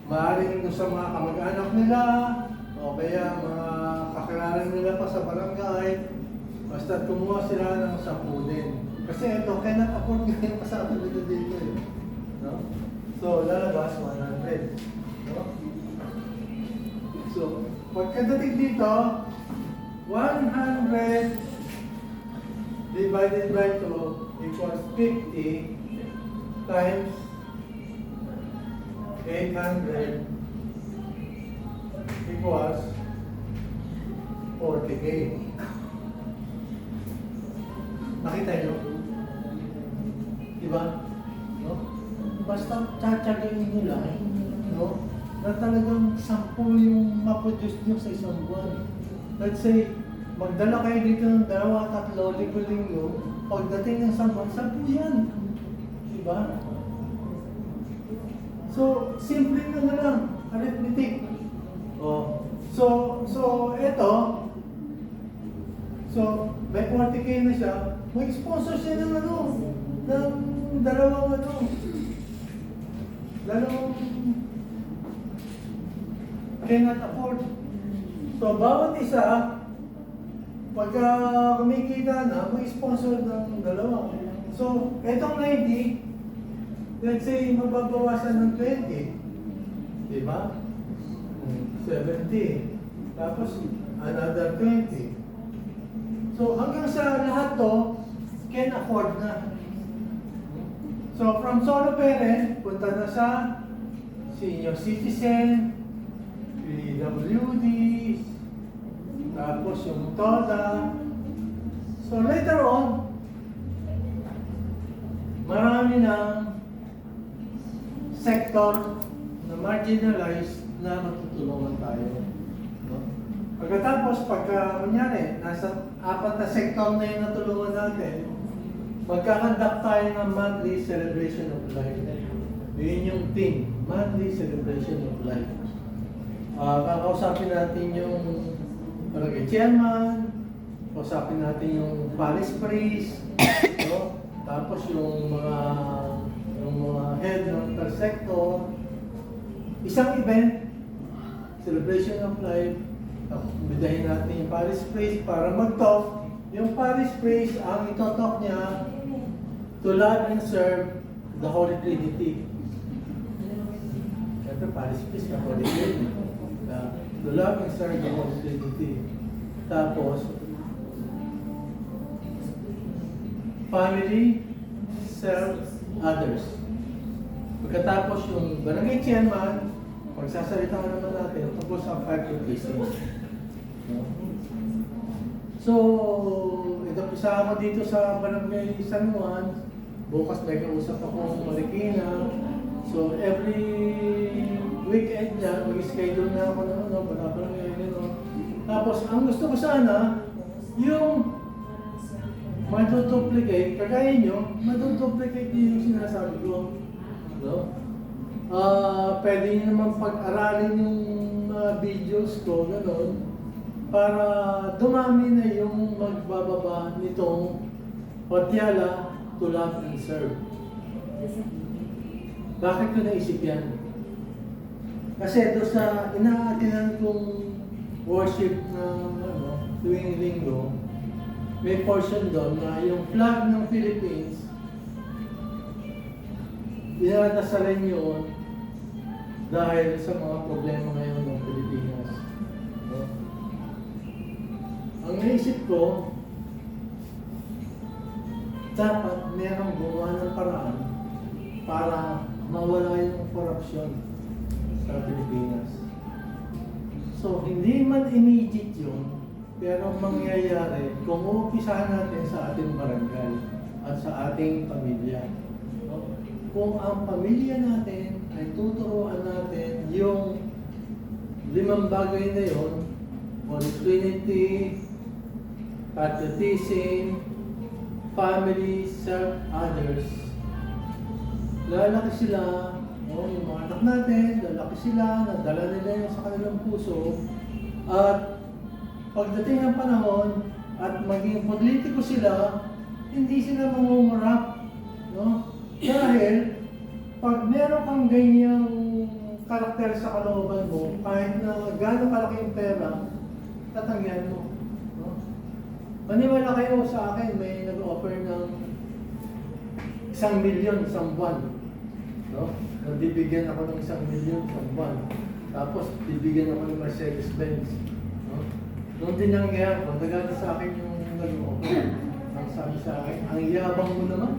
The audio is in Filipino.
maaaring doon sa mga kamag-anak nila, o kaya mga kakilala nila pa sa barangay, basta kumuha sila ng 10 din. Kasi ito, cannot afford nyo yung kasama nila dito eh. No? So, lalabas 100. No? So, pagkadating dito, 100 divided by 2 equals 50 times 800 equals 40K. Nakita nyo? Diba? No? Basta tsatsagayin nyo lang, no? Na talagang 10 yung maproduce nyo sa isang buwan. Let's say, magdala kayo dito ng 2, 3, linggo-linggo, pagdating ng 1 buwan, 10 yan. Diba? So, simple na lang, arithmetic. Oh. So eto, so, may 40K na siya, may sponsor siya ng dalawang cannot afford. So, bawat isa, pagka kumikita na, may sponsor ng dalawa. So, etong 90, let's say, mababawasan ng 20. Diba? 70. Tapos, another 20. So, hanggang sa lahat to, can afford na. So, from solo parent, punta na sa senior citizen, PWD, tapos yung TODA. So, later on, marami ng sector na marginalized na matutulungan tayo. No? Pagkatapos, kunyari, nasa 4 na sector na yung natulungan natin, magkakandak tayo ng monthly celebration of life. Yun yung theme, monthly celebration of life. Kakausapin natin yung barangay chairman, kausapin natin yung parish priest, no? Tapos yung mga head ng per sector. Isang event, celebration of life, bidahin natin yung parish priest para mag-talk. Yung parish priest, ang ito-talk niya, to love and serve the Holy Trinity. Siyempre, parish priest na Holy Trinity. To love and serve the Holy Trinity. Tapos, family, serve others. Pagkatapos yung barangay chairman, magsasalita naman natin tungkol sa 5 places. So, isa ako dito sa barangay San Juan. Bukas may kausap akong Marikina. So, every weekend niya, mag-schedule na ako ng barangay. Tapos, ang gusto ko sana, yung maduduplicate, kagaya nyo, maduduplicate din yung sinasabi ko. No? Pwede nyo naman pag-aralin yung videos ko, gano'n, para dumami na yung magbababa nitong Patiala to love and serve. Bakit ko naisip yan? Kasi doon sa inaatinan kong worship na tuwing linggo, may portion doon na yung flag ng Philippines, dinadasalan yun dahil sa mga problema ngayon ng Pilipinas. No? Ang naisip ko, dapat merong gumawa ng paraan para mawala yung korupsyon sa Pilipinas. So, hindi man immediate yun, pero mangyayari kung uumpisahan natin sa ating barangay at sa ating pamilya. No? Kung ang pamilya natin ay tuturuan natin yung 5 bagay na yun, Holy Trinity, patriotism, family, serve others, lalaki sila, yung mga anak natin, lalaki sila, nadala nila yun sa kanilang puso, at pagdating ng panahon at maging politiko sila, hindi sila mangungurap, no? Dahil pag meron kang ganyang karakter sa kalooban mo, kahit na gaano kalaking pera, tatanggihan mo. No? Maniwala kayo sa akin, may nag-offer ng 1,000,000 isang buwan. No? Bibigyan ako ng 1,000,000 isang buwan. Tapos, bibigyan ako ng Mercedes-Benz. No? Nung tinanggihan ko, nagalit sa akin yung nag-offer. Ang sabi sa akin, ang yabang mo naman.